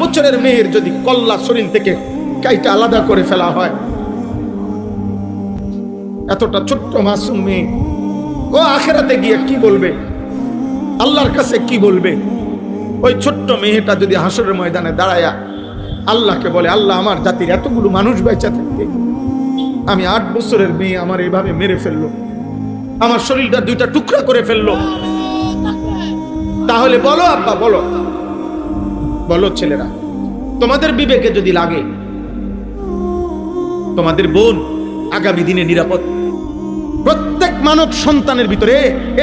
বছরের মেয়ের যদি কল্লা শরীর থেকে কাইটা আলাদা করে ফেলা হয়, এতটা ছোট্ট মাসুম মেয়ে, ও আখিরাতে গিয়ে কি বলবে, আল্লাহর কাছে কি বলবে? ওই ছোট্ট মেয়েটা যদি হাসরের ময়দানে দাঁড়ায়া আল্লাহকে বলে, আল্লাহ আমার জাতির এতগুলো মানুষ বেঁচে থাকতে আমি 8 বছরের মেয়ে আমার এইভাবে মেরে ফেললো, আমার শরীরটা 2টা টুকরা করে ফেললো, তাহলে বলো আব্বা, বলো বলো ছেলেরা, তোমাদের বিবেকে যদি লাগে তোমাদের বোন আগামী দিনে নিরাপদ? প্রত্যেক মানব সন্তানের ভিতরে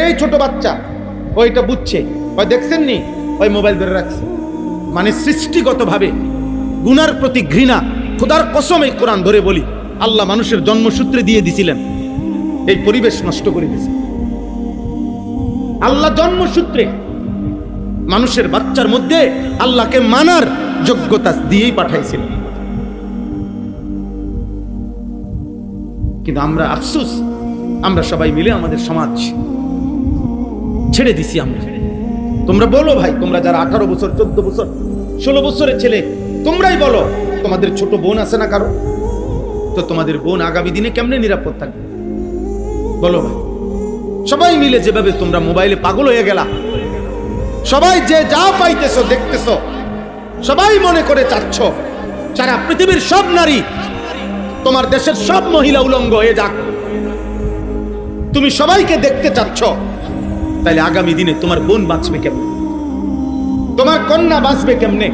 এই ছোট বাচ্চা ওইটা বুঝছে, ওই দেখছেন নি ওই মোবাইল ধরে রাখছে, মানে সৃষ্টিগতভাবে গুনার প্রতি ঘৃণা। খোদার কসম এই কোরআন ধরে বলি, আল্লাহ মানুষের জন্মসূত্রে দিয়ে দিছিলেন, এই পরিবেশ নষ্ট করে দিয়েছে। আল্লাহ জন্মসূত্রে মানুষের বাচ্চার মধ্যে আল্লাহকে মানার যোগ্যতা দিয়েই পাঠাইছিলেন। কিন্তু আমরা আফসোস, আমরা সবাই মিলে আমাদের সমাজ ছেড়ে দিছি। আমরা, তোমরা বলো ভাই, তোমরা যারা 18 বছর 14 বছর 16 বছরের ছেলে, তোমরাই বলো, তোমাদের ছোট বোন আছে না কারো? তো তোমাদের বোন আগামী দিনে কেমনে নিরাপদ থাকবে বলো ভাই? সবাই মিলে যেভাবে তোমরা মোবাইলে পাগল হয়ে গেলা, সবাই যে যা পাইতেছো দেখতেছো, সবাই মনে করে চাচ্ছ সারা পৃথিবীর সব নারী, তোমার দেশের সব মহিলা উলঙ্গ হয়ে যাক, তুমি সবাইকে দেখতে চাচ্ছ, তাইলে আগামী দিনে তোমার বোন বাঁচবে কেমনে? তোমার কন্যা বাঁচবে কেমনে?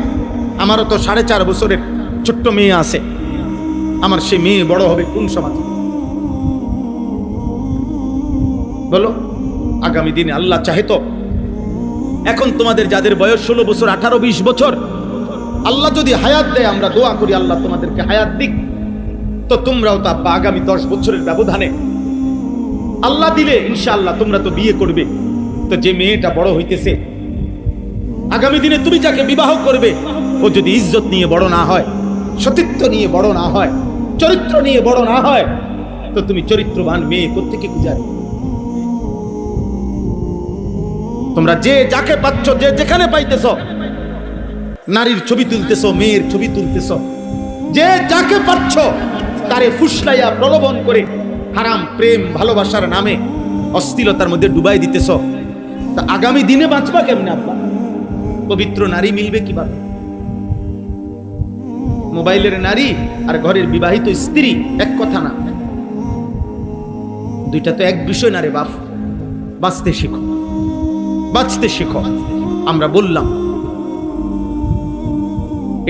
আমারও তো 4.5 বছরের ছোট্ট মেয়ে আছে, আমার সে মেয়ে বড় হবে কোন সমাজে বলো? আগামী দিনে আল্লাহ চাহে তো, এখন তোমাদের যাদের বয়স 16 বছর 18 20 বছর, আল্লাহ যদি হায়াত দেয়, আমরা দোয়া করি আল্লাহ তোমাদেরকে হায়াত দিক, তো তোমরাও তো আব্বা আগামী 10 বছরের ব্যবধানে আল্লাহ দিলে ইনশাআল্লাহ তোমরা তো বিয়ে করবে। তো যে মেয়েটা বড় হইতেছে, আগামী দিনে তুমি যাকে বিবাহ করবে, ও যদি ইজ্জত নিয়ে বড় না হয়, সতীত্ব নিয়ে বড় না হয়, চরিত্র নিয়ে বড় না হয়, তো তুমি চরিত্রবান মেয়ে কোত্থেকে খুঁজাবে? তোমরা যে যাকে পাচ্ছ, যে যেখানে পাইতেছ, নারীর ছবি তুলতেছ, মেয়ের ছবি তুলতেছ, যে যাকে পাচ্ছ তারে ফুসলাইয়া প্রলোভন করে হারাম প্রেম ভালোবাসার নামে অশ্লীলতার মধ্যে ডুবাই দিতেছ। তা আগামী দিনে বাঁচবা কেমনে আব্বা? পবিত্র নারী মিলবে কিভাবে? মোবাইলের নারী আর ঘরের বিবাহিত স্ত্রী এক কথা না, দুইটা তো এক বিষয় না রে বাপ। বাঁচতে শিখো, বাঁচতে শিখো। আমরা বললাম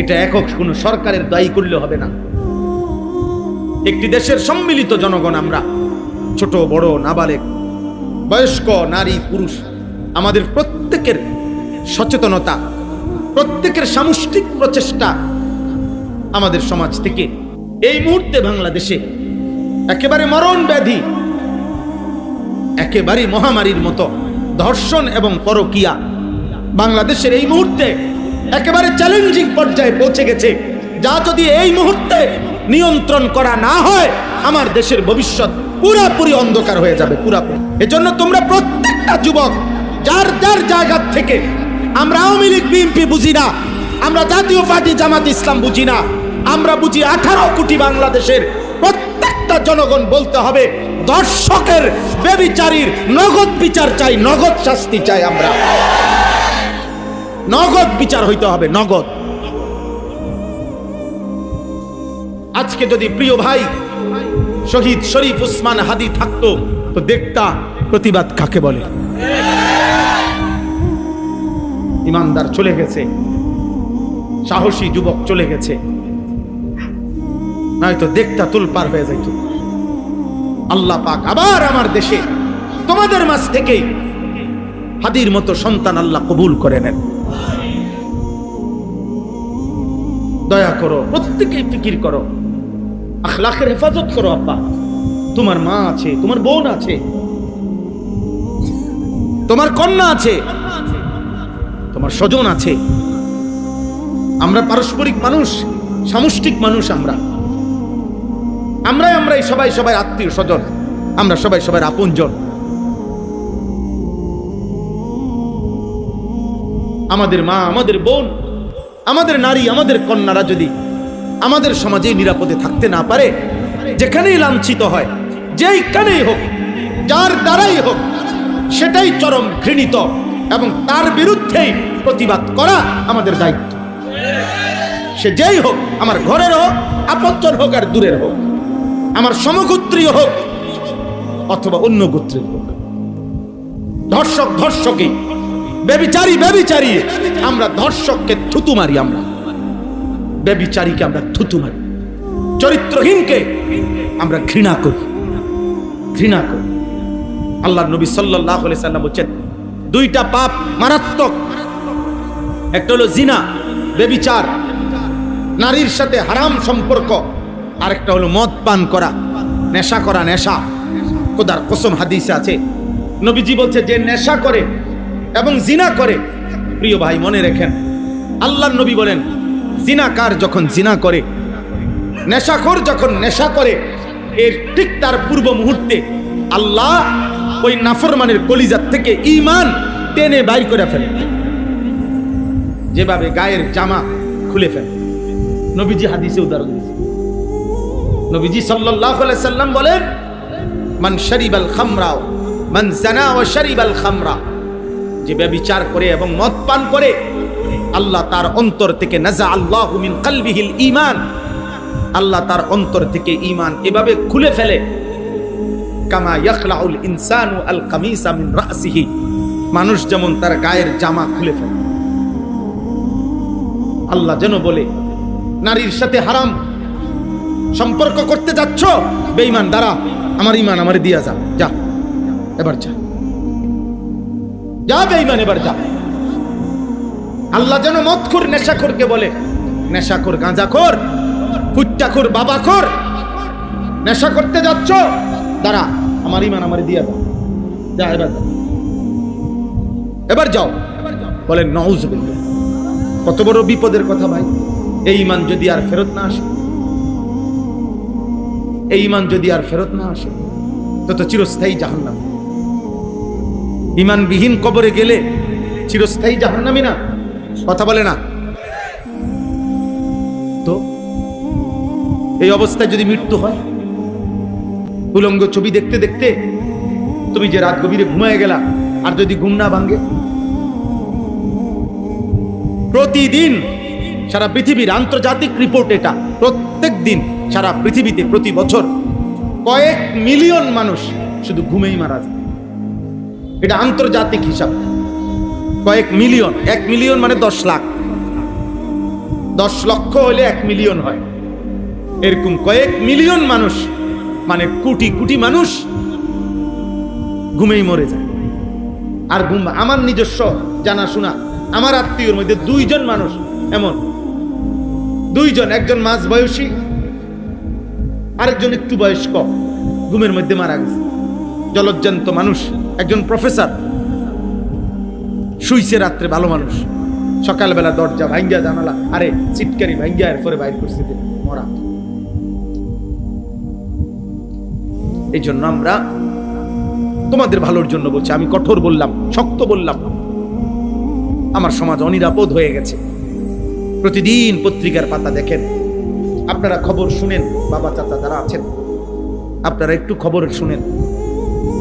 এটা একক কোনো সরকারের দায়ী করলে হবে না, একটি দেশের সম্মিলিত জনগণ আমরা, ছোট বড় নাবালেগ বয়স্ক নারী পুরুষ, আমাদের প্রত্যেকের সচেতনতা, প্রত্যেকের সামষ্টিক প্রচেষ্টা আমাদের সমাজ থেকে এই মুহূর্তে বাংলাদেশে একেবারে মরণ ব্যাধি, একেবারে মহামারীর মতো ধর্ষণ এবং পরকীয়া বাংলাদেশের এই মুহূর্তে একেবারে চ্যালেঞ্জিং পর্যায়ে পৌঁছে গেছে, যা যদি এই মুহূর্তে নিয়ন্ত্রণ করা না হয়, আমার দেশের ভবিষ্যৎ পুরোপুরি অন্ধকার হয়ে যাবে, পুরোপুরি। এজন্য তোমরা প্রত্যেকটা যুবক যার যার জায়গা থেকে, আমরা আওয়ামী লীগ বিএনপি বুঝি না, আমরা জাতীয় পার্টি জামাত ইসলাম বুঝি না, আমরা বুঝি 18 কোটি বাংলাদেশের প্রত্যেকটা জনগণ বলতে হবে, দর্শকের বেবিচারীর নগদ বিচার চাই, নগদ শাস্তি চাই, আমরা নগদ বিচার হইতে হবে, নগদ। আজকে যদি প্রিয় ভাই শহীদ শরীফ উসমান হাদি থাকতো, তো দেখতা প্রতিবাদ কাকে বলে। ইমানদার চলে গেছে, সাহসী যুবক চলে গেছে, নয়তো দেখতা তুলপার হয়ে যাইত। আল্লাহ পাক আবার আমার দেশে তোমাদের মাঝ থেকে হাদির মতো সন্তান আল্লাহ কবুল করে নেন। দয়া করো, প্রত্যেকেই ফিকির করো, আখলাকের হেফাজত করো। আব্বা, তোমার মা আছে, তোমার বোন আছে, তোমার কন্যা আছে, তোমার স্বজন আছে। আমরা পারস্পরিক মানুষ, সামষ্টিক মানুষ, আমরাই সবাই সবাই আত্মীয় স্বজন, আমরা সবাই সবার আপনজন। আমাদের মা, আমাদের বোন, আমাদের নারী, আমাদের কন্যারা যদি আমাদের সমাজে নিরাপদে থাকতে না পারে, যেখানেই লাঞ্ছিত হয়, যেইখানেই হোক, যার দ্বারাই হোক, সেটাই চরম ঘৃণিত এবং তার বিরুদ্ধেই প্রতিবাদ করা আমাদের দায়িত্ব। সে যেই হোক, আমার ঘরের হোক, আপনজন হোক আর দূরের হোক, আমার সমগোত্রীয় হোক অথবা অন্য গোত্রের হোক, ধর্ষক ধর্ষকই, ব্যভিচারী ব্যভিচারী, আমরা ধর্ষককে থুতু মারি, আমরা ব্যভিচারীকে আমরা থুতু মারি, চরিত্রহীনকে আমরা ঘৃণা করি, ঘৃণা করি। আল্লাহর নবী সাল্লাল্লাহু আলাইহি সাল্লাম বলেছেন, দুইটা পাপ মারাত্মক, একটা হলো জিনা, ব্যভিচার, নারীর সাথে হারাম সম্পর্ক, আরেকটা হলো মদ পান করা, নেশা করা, নেশা। খোদার কসম হাদিসে আছে, নবীজি বলছে, যে নেশা করে এবং জিনা করে, প্রিয় ভাই মনে রাখেন, আল্লাহর নবী বলেন, জিনাকার যখন জিনা করে, নেশাখোর যখন নেশা করে, এর ঠিক তার পূর্ব মুহূর্তে আল্লাহ ওই নাফরমানের কলিজার থেকে ঈমান টেনে বাইর করে ফেলে, যেভাবে গায়ের জামা খুলে ফেলে। নবীজি হাদিসে উদাহরণ দিয়েছেন। নবীজি সাল্লাল্লাহু আলাইহি সাল্লাম বলেন, মান শারিবাল খামরা মান জানা ওয়া শারিবাল খামরা, যে ব্যভিচার করে এবং মদ পান করে, আল্লাহ তার অন্তর থেকে নাজা আল্লাহু মিন কলবিহিল ঈমান, আল্লাহ তার অন্তর থেকে ঈমান এভাবে খুলে ফেলে, কামা ইয়াখলাউল ইনসানু আল কামিসা মিন রাসিহি, মানুষ যেমন তার গায়ের জামা খুলে ফেলে। আল্লাহ যেন বলে, নারীর সাথে হারাম সম্পর্ক করতে যাচ্ছ, বেঈমান, দাঁড়া, আমার ঈমান আমারে দিয়া যা, যা এবার যা, যা বেঈমান, এবার যা। আল্লাহ যেন মদখোর নেশাখোরকে বলে, নেশাখোর, গাঁজাখোর, ফুট্টাখোর, বাবাখোর, নেশা করতে যাচ্ছ, দাঁড়া, আমার ঈমান আমারে দিয়া যা, যা এবার যা, এবার যাও। বলেন নাউযুবিল্লাহ, কত বড় বিপদের কথা ভাই। এই ঈমান যদি আর ফেরত না আসে, এই ঈমান যদি আর ফেরত না আসে, তো চিরস্থায়ী জাহান্নাম। ঈমানবিহীন কবরে গেলে চিরস্থায়ী জাহান্নামী না? কথা বলে না তো? এই অবস্থায় যদি মৃত্যু হয়, উলঙ্গ ছবি দেখতে দেখতে তুমি যে রাত গভীরে ঘুমায় গেলা, আর যদি ঘুম না ভাঙে, প্রতিদিন সারা পৃথিবীর আন্তর্জাতিক রিপোর্ট এটা, প্রত্যেক দিন সারা পৃথিবীতে প্রতি বছর কয়েক মিলিয়ন মানুষ শুধু ঘুমেই মারা যায়। এটা আন্তর্জাতিক হিসাব, কয়েক মিলিয়ন। 1 মিলিয়ন মানে 10 লাখ, 10 লক্ষ হলে 1 মিলিয়ন হয়, এরকম কয়েক মিলিয়ন মানুষ, মানে কোটি কোটি মানুষ ঘুমেই মরে যায়। আর ঘুম, আমার নিজস্ব জানাশোনা, আমার আত্মীয়র মধ্যে 2 জন মানুষ এমন, 2 জন, একজন মাঝ বয়সী, আরেকজন একটু বয়স্ক, ঘুমের মধ্যে মারা গেছে। জলজ্জান্ত মানুষ, একজন প্রফেসর, শুইছে রাত্রে, ভালো মানুষ, সকালবেলা দরজা ভাঙ্গিয়া, জানালা আরে চিটকারি ভাঙ্গিয়া এরপরে বাইর করছে, মরা। এই জন্য আমরা তোমাদের ভালোর জন্য বলছি, আমি কঠোর বললাম, শক্ত বললাম, আমার সমাজ অনিরাপদ হয়ে গেছে। প্রতিদিন পত্রিকার পাতা দেখেন, আপনারা খবর শুনেন, বাবা চাচা যারা আছেন, আপনারা একটু খবর শুনেন,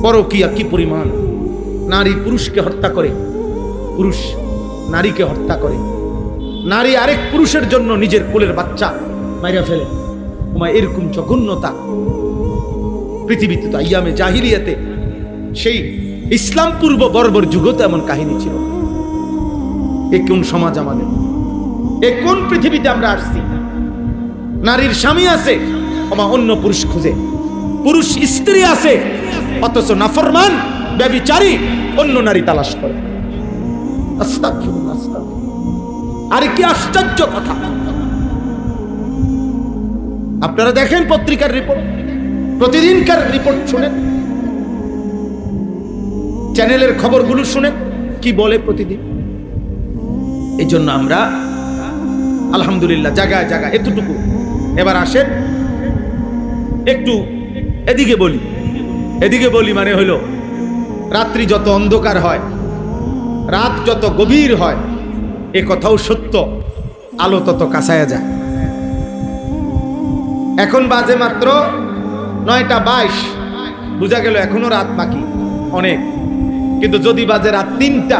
পরকীয়া কি পরিমাণ, নারী পুরুষকে হত্যা করে, পুরুষ নারীকে হত্যা করে, নারী আরেক পুরুষের জন্য নিজের কোলের বাচ্চা মাইরা ফেলে। এরকম জঘন্যতা পৃথিবীতে তো আইয়ামে জাহিলিয়াতে, সেই ইসলাম পূর্ব বর্বর যুগতে এমন কাহিনী ছিল। এ কোন সমাজ আমাদের? এ কোন পৃথিবীতে আমরা আসছি? নারীর স্বামী আছে, অন্য পুরুষ খুঁজে, পুরুষ স্ত্রী আছে, অথচ নাফরমান ব্যভিচারী অন্য নারী তালাশ করে। আস্তাগফিরুল্লাহ, আস্তাগফিরুল্লাহ। আরে কি আশ্চর্য কথা! আপনারা দেখেন পত্রিকার রিপোর্ট, প্রতিদিনকার রিপোর্ট শুনেন, চ্যানেলের খবরগুলো শুনেন, কি বলে প্রতিদিন। এই জন্য আমরা আলহামদুলিল্লাহ জায়গায় জায়গায় এতটুকু। এবার আসেন একটু এদিকে বলি, এদিকে বলি মানে হলো, রাত্রি যত অন্ধকার হয়, রাত যত গভীর হয়, এ কথাও সত্য, আলো তত কাছায়া যায়। এখন বাজে মাত্র 9:22, বোঝা গেল এখনো রাত বাকি অনেক। কিন্তু যদি বাজে রাত 3টা,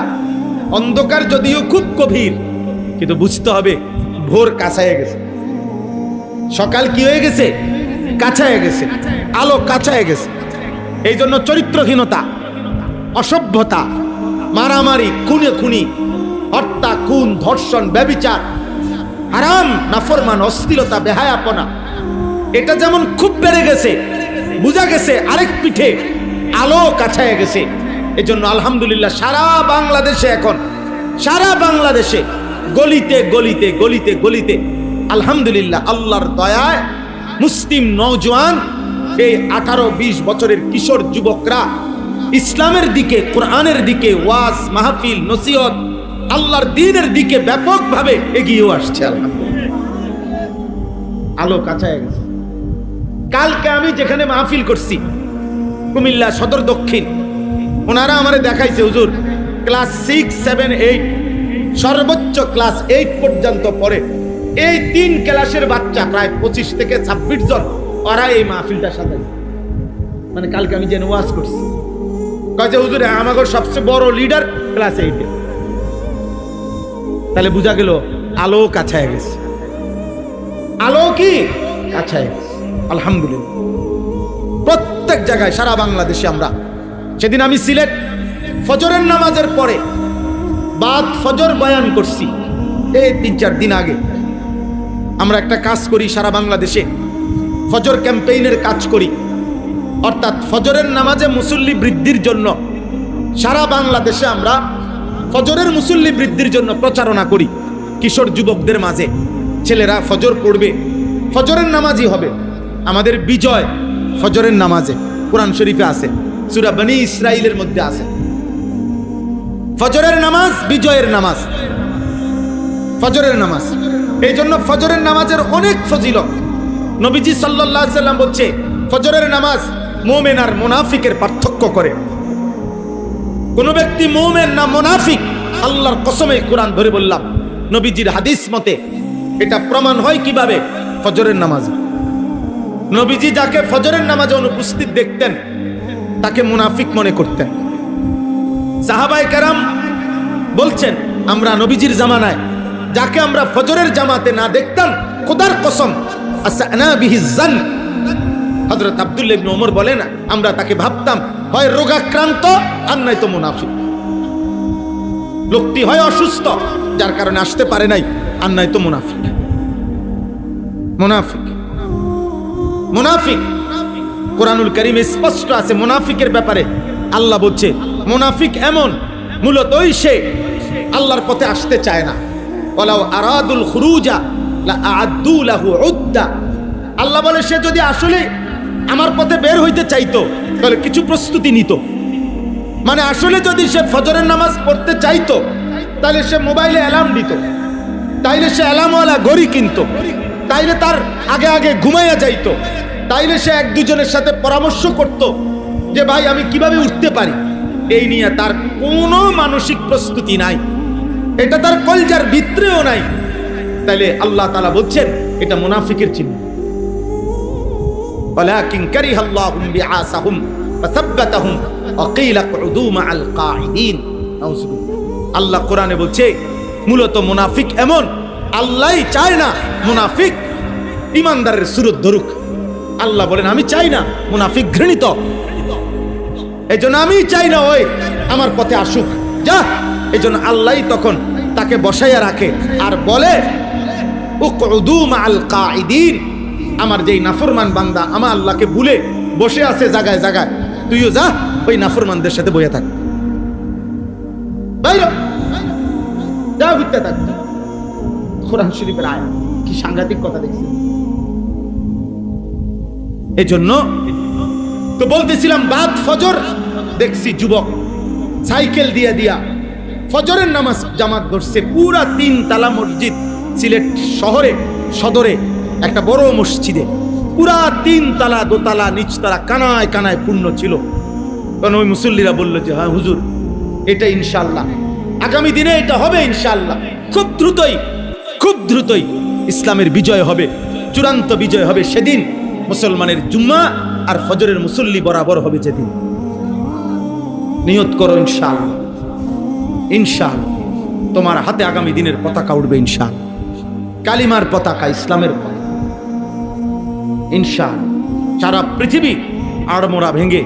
অন্ধকার যদিও খুব গভীর, কিন্তু বুঝতে হবে ভোর কাছায় গেছে, সকাল কি হয়ে গেছে, কাছায় গেছে, আলো কাছায় গেছে। এই জন্য চরিত্রহীনতা, অসভ্যতা, মারামারি, খুনি, হত্যা, খুন, ধর্ষণ, ব্যভিচার, হারাম, নাফরমান, অশ্লীলতা, বেহায়াপনা, এটা যেমন খুব বেড়ে গেছে, বুঝা গেছে আরেক পিঠে আলো কাছায় গেছে। এজন্য আলহামদুলিল্লাহ সারা বাংলাদেশে এখন, সারা বাংলাদেশে গলিতে গলিতে গলিতে গলিতে আলহামদুলিল্লাহ আল্লাহর দয়ায় মুসলিম নওজোয়ান, এই 18-20 বছরের কিশোর যুবকরা ইসলামের দিকে, কোরআনের দিকে, ওয়াজ মাহফিল, নসিহত, আল্লাহর দ্বীনের দিকে ব্যাপকভাবে এগিয়ে আসছে। আলহামদুলিল্লাহ আলো কাছায় গেছে। কালকে আমি যেখানে মাহফিল করছি কুমিল্লা সদর দক্ষিণ, ওনারা আমারে দেখাইছে হুজুর ক্লাস 6, 7, 8, সর্বোচ্চ ক্লাস 8 পর্যন্ত পড়ে এই 3 ক্লাসের বাচ্চা প্রায় 25 থেকে 26 জন, ওরা এই মাহফিলটা সাজাইছে। মানে কালকে আমি যেন ওয়াজ করছি, কয়েছে হুজুর আমাদের সবচেয়ে বড় লিডার ক্লাস 8-এ। তাহলে বোঝা গেল আলো কাছায় গেছে, আলো কি কাছায় গেছে। আলহামদুলিল্লাহ প্রত্যেক জায়গায় সারা বাংলাদেশে আমরা, সেদিন আমি সিলেট ফজরের নামাজের পরে বাদ ফজর বয়ান করছি, এই 3-4 দিন আগে। আমরা একটা কাজ করি সারা বাংলাদেশে, ফজর ক্যাম্পেইনের কাজ করি, অর্থাৎ ফজরের নামাজে মুসল্লি বৃদ্ধির জন্য সারা বাংলাদেশে আমরা ফজরের মুসল্লি বৃদ্ধির জন্য প্রচারণা করি। কিশোর যুবকদের মাঝে ছেলেরা ফজর পড়বে, ফজরের নামাজই হবে। আমাদের বিজয় ফজরের নামাজে, কোরআন শরীফে আছে, সূরা বনী ইসরাইলের মধ্যে আছে ফজরের নামাজ বিজয়ের নামাজ, ফজরের নামাজ। এই জন্য ফজরের নামাজের অনেক ফজিলত। নবীজি সাল্লাল্লাহু আলাইহি সাল্লাম বলছে ফজরের নামাজ মুমিন আর মুনাফিকের পার্থক্য করে। কোন ব্যক্তি মুমিন না মুনাফিক, আল্লাহর কসমে কোরআন ধরে বললাম, নবীজির হাদিস মতে এটা প্রমাণ হয় কিভাবে, ফজরের নামাজে। নবীজি যাকে ফজরের নামাজে অনুপস্থিত দেখতেন তাকে মুনাফিক মনে করতেন। সাহাবায়ে কেরাম বলছেন আমরা নবীজির জামানায় যাকে আমরা ফজরের জামাতে না দেখতাম, খোদার কসম আসানা বিহিজ জান, হযরত আব্দুল্লাহ ইবনে ওমর বলেন আমরা তাকে ভাবতাম হয় রোগাক্রান্ত আর নয়তো মুনাফিক। লোকটি হয় অসুস্থ যার কারণে আসতে পারে নাই, আর নয়তো মুনাফিক। মুনাফিক মুনাফিক কোরআনুল কারীমে স্পষ্ট আছে মুনাফিকের ব্যাপারে। আল্লাহ বলছে মুনাফিক এমন, মূলতই সে আল্লাহর পথে আসতে চায় না। ওয়ালাউ আরাদুল খুরুজা লা আ'আদ্দু লাহু উদ্দা। আল্লাহ বলে সে যদি আসলে আমার পথে বের হইতে চাইতো তাহলে কিছু প্রস্তুতি নিত। মানে আসলে যদি সে ফজরের নামাজ পড়তে চাইতো তাহলে সে মোবাইলে অ্যালার্ম দিত, তাইলে সে অ্যালার্মওয়ালা ঘড়ি কিনতো, তাইলে তার আগে আগে ঘুমাইয়া যাইতো, তাইলে সে 1-2 সাথে পরামর্শ করত যে ভাই আমি কিভাবে উঠতে পারি। এই নিয়ে তার কোনো মানসিক প্রস্তুতি নাই, এটা তার কলজার ভিতরেও নাই। তাইলে আল্লাহ তাআলা বলছেন এটা মুনাফিকের চিহ্ন। ওয়ালাকিন কারিহাল্লাহুম বিআসাহুম ফাসাব্বাতাহুম ওয়া ক্বিলা কুদু মাআল কাঈদিন। আল্লাহ কোরআনে বলছে মূলত মুনাফিক এমন, আল্লাহই চায় না মুনাফিক ইমানদারের সুরত ধরুক। আল্লাহ বলেন আমি চাই না, মুনাফিক ঘৃণিত, এই জন্য আমি চাই না ওই আমার পথে আসুক, যা। এই জন্য আল্লাহই তখন তাকে বসাইয়া রাখে আর বলে উকউদু মাআল কাঈদিন। আমার যেই নাফরমান বান্দা আমার আল্লাহকে ভুলে বসে আছে জায়গায় জায়গায়, তুইও যা ওই নাফরমানদের সাথে বসে থাক, বাইরে যা হইতে থাক। কোরআন শরীফের আয়াত, কি সাংঘাতিক কথা দেখছি। এই জন্য তো বলতেছিলাম বাদ ফজর দেখছি যুবক সাইকেল দিয়া দিয়া ফজরের নামাজ জামাত ধরছে। পুরা 3 তালা মসজিদ সিলেট শহরে সদরে একটা বড় মসজিদে পুরা 3 তালা, 2 তালা, নিচতলা কানায় কানায় পূর্ণ ছিল। কারণ ওই মুসল্লিরা বলল যে হ্যাঁ হুজুর এটা ইনশাআল্লাহ আগামী দিনে এটা হবে ইনশাআল্লাহ, খুব দ্রুতই, খুব খুব দ্রুতই ইসলামের বিজয় হবে, চূড়ান্ত বিজয় হবে সেদিন। মুসলমানের জুম্মা আর ফজরের মুসল্লি বরাবর হবে যেদিন। নিয়ত করো ইনশাআল্লাহ, ইনশাআল্লাহ তোমার হাতে আগামী দিনের পতাকা উঠবে ইনশাআল্লাহ, কালিমার পতাকা, ইসলামের পতাকা ইনশাআল্লাহ। সারা পৃথিবী আড়মোড়া ভেঙে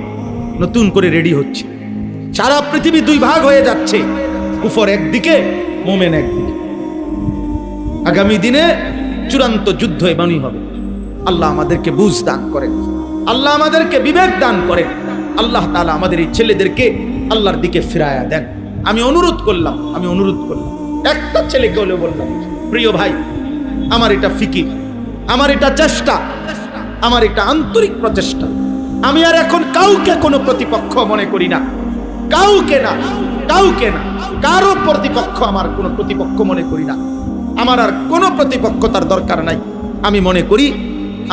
নতুন করে রেডি হচ্ছে। সারা পৃথিবী দুই ভাগ হয়ে যাচ্ছে, কুফর একদিকে, মোমেন একদিকে। আগামী দিনে চূড়ান্ত যুদ্ধ এমনই হবে। আল্লাহ আমাদেরকে বুঝ দান করেন, আল্লাহ আমাদেরকে বিবেক দান করেন, আল্লাহ তাআলা আমাদের এই ছেলেদেরকে আল্লাহর দিকে ফিরায়া দেন। আমি অনুরোধ করলাম, একটা ছেলেকে হলে বললাম, প্রিয় ভাই, আমার এটা ফিকির, আমার এটা চেষ্টা, আমার এটা আন্তরিক প্রচেষ্টা। আমি আর এখন কাউকে কোনো প্রতিপক্ষ মনে করি না, কাউকে না, কারো প্রতিপক্ষ আমার কোনো প্রতিপক্ষ মনে করি না। আমার আর কোনো প্রতিপক্ষতার দরকার নাই। আমি মনে করি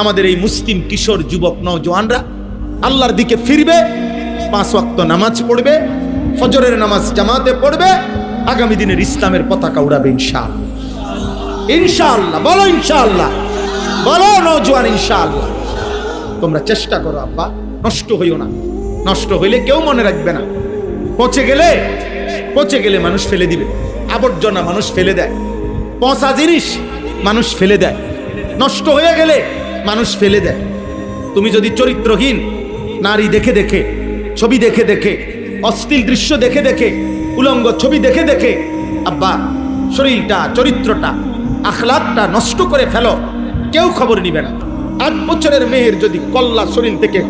আমাদের এই মুসলিম কিশোর যুবক নওজোয়ানরা আল্লাহর দিকে ফিরবে, 5 ওয়াক্ত নামাজ পড়বে, ফজরের নামাজ জামাতে পড়বে, আগামী দিনের ইসলামের পতাকা উড়াবে ইনশাআল্লাহ, ইনশাআল্লাহ। বলো ইনশাআল্লাহ, বলো নওজোয়ান ইনশাআল্লাহ। তোমরা চেষ্টা করো আব্বা, নষ্ট হইও না। নষ্ট হইলে কেউ মনে রাখবে না। পচে গেলে মানুষ ফেলে দিবে, আবর্জনা মানুষ ফেলে দেয়, পচা জিনিস মানুষ ফেলে দেয়, নষ্ট হয়ে গেলে মানুষ ফেলে দেয়। তুমি যদি চরিত্রহীন নারী দেখে দেখে, ছবি দেখে দেখে, অশ্লীল দৃশ্য দেখে দেখে, উলঙ্গ ছবি দেখে দেখে আব্বা শরীরটা, চরিত্রটা, আখলাকটা নষ্ট করে ফেলো, কেউ খবর নিবে না। 8 বছরের মেয়ের যদি কল্লা শরীর থেকে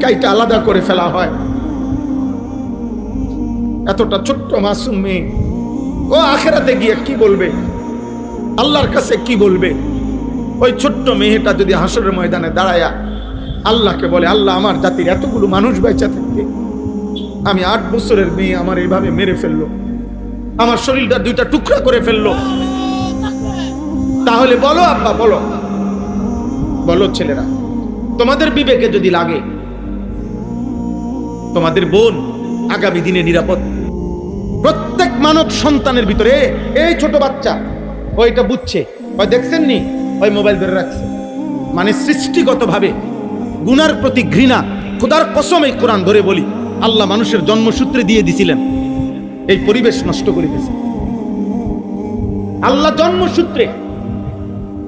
কাইটা আলাদা করে ফেলা হয়, এতটা ছোট্ট মাসুম মেয়ে, ও আখেরাতে গিয়ে কি বলবে, আল্লাহর কাছে কি বলবে? ওই ছোট্ট মেয়েটা যদি হাসরের ময়দানে দাঁড়ায়া আল্লাহকে বলে, আল্লাহ আমার জাতির এতগুলো মানুষ বেঁচে থাকতে আমি 8 বছরের মেয়ে আমার এইভাবে মেরে ফেললো, আমার শরীরটা 2টা টুকরা করে ফেললো, তাহলে বলো আব্বা, বলো ছেলেরা, তোমাদের বিবেকে যদি লাগে তোমাদের বোন আগামী দিনে নিরাপদ? প্রত্যেক মানব সন্তানের ভিতরে, এই ছোট বাচ্চা ওইটা বুঝছে, ওই দেখছেন নি, ওই মোবাইল ধরে রাখছে, মানে সৃষ্টিগতভাবে গুনার প্রতি ঘৃণা। খোদার কসম, এই কোরআন ধরে বলি, আল্লাহ মানুষের জন্মসূত্রে দিয়ে দিছিলেন, এই পরিবেশ নষ্ট করে দিয়েছে। আল্লাহ জন্মসূত্রে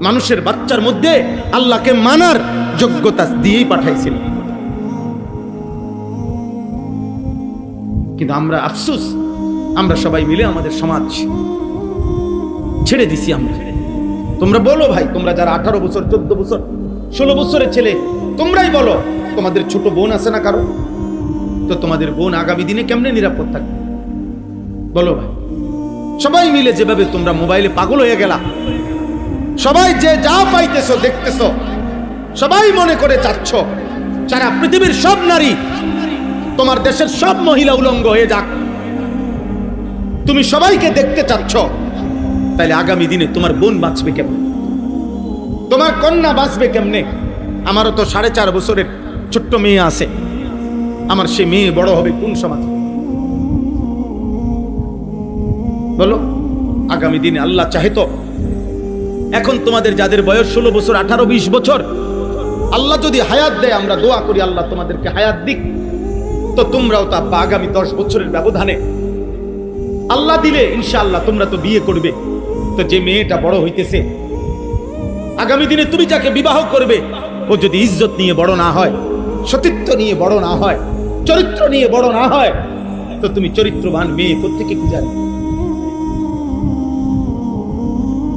মানুষের বাচ্চার মধ্যে আল্লাহকে মানার যোগ্যতা দিয়েই পাঠাইছিলেন। কিন্তু আমরা আফসোস, আমরা সবাই মিলে আমাদের সমাজ ছেড়ে দিছি আমরা। তোমরা বলো ভাই, তোমরা যারা 18 বছর, 14 বছর, 16 বছরের ছেলে, তোমরাই বলো, তোমাদের ছোট বোন আছে না কারো? তো তোমাদের বোন আগামী দিনে কেমনে নিরাপদ থাকবে বলো ভাই? সবাই মিলে যেভাবে তোমরা মোবাইলে পাগল হয়ে গেলা, সবাই যে যা পাইতেছো দেখতেছো, সবাই মনে করে চাচ্ছ সারা পৃথিবীর সব নারী, তোমার দেশের সব মহিলা উলঙ্গ হয়ে যাক, তুমি সবাইকে দেখতে চাচ্ছ। তাইলে আগামী দিনে তোমার বোন বাঁচবে কেমনে? তোমার কন্যা বাঁচবে কেমনে? আমারও তো 4.5 বছরের ছোট্ট মেয়ে আছে, আমার সে মেয়ে বড় হবে কোন সমাজে বলো? আগামী দিনে আল্লাহ চাহে তো, এখন তোমাদের যাদের বয়স 16 বছর, 18, 20 বছর, আল্লাহ যদি হায়াত দেয়, আমরা দোয়া করি আল্লাহ তোমাদেরকে হায়াত দিক, তো তোমরাও তো আগামী 10 বছরের ব্যবধানে আল্লাহ দিলে ইনশাআল্লাহ তোমরা তো বিয়ে করবে। তো যে মেয়েটা বড় হইতেছে, আগামী দিনে তুমি যাকে বিবাহ করবে, ও যদি ইজ্জত নিয়ে বড় না হয়, সতীত্ব নিয়ে বড় না হয়, চরিত্র নিয়ে বড় না হয়, তো তুমি চরিত্রবান মেয়ে কোত্থেকে খুঁজাবে?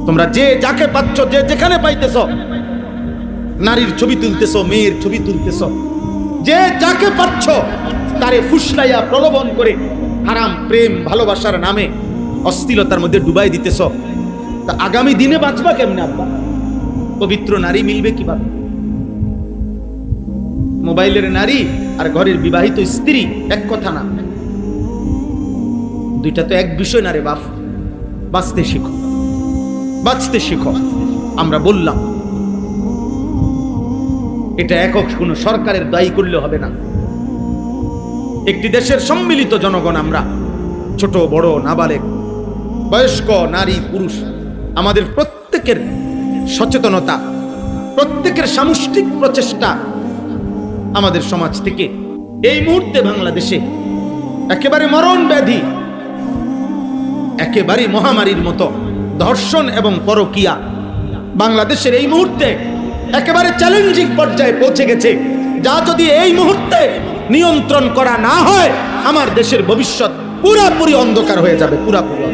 তোমরা যে যাকে পাচ্ছ, যে যেখানে পাইতেছ, নারীর ছবি তুলতেছ, মেয়ের ছবি তুলতেছ, যে যাকে পাচ্ছ তারে ফুসলাইয়া প্রলোভন করে হারাম প্রেম ভালোবাসার নামে অশ্লীলতার মধ্যে ডুবাই দিতেছ। তা আগামী দিনে বাঁচবা কেমনে আব্বা? পবিত্র নারী মিলবে কিভাবে? মোবাইলের নারী আর ঘরের বিবাহিত স্ত্রী এক কথা না, দুইটা তো এক বিষয় না রে বাপ। বাঁচতে শিখো, বাঁচতে শিখো। আমরা বললাম এটা একক কোনো সরকারের দায়ী করলে হবে না। একটি দেশের সম্মিলিত জনগণ আমরা, ছোট বড় নাবালেগ, বয়স্ক নারী পুরুষ, আমাদের প্রত্যেকের প্রত্যেকের সচেতনতা, প্রত্যেকের সামষ্টিক প্রচেষ্টা আমাদের সমাজ থেকে এই মুহূর্তে বাংলাদেশে একেবারে মরণ ব্যাধি, একেবারে মহামারীর মতো ধর্ষণ এবং পরকীয়া বাংলাদেশের এই মুহূর্তে একেবারে চ্যালেঞ্জিং পর্যায়ে পৌঁছে গেছে, যা যদি এই মুহূর্তে নিয়ন্ত্রণ করা না হয় আমার দেশের ভবিষ্যৎ পুরাপুরি অন্ধকার হয়ে যাবে, পুরাপুরি।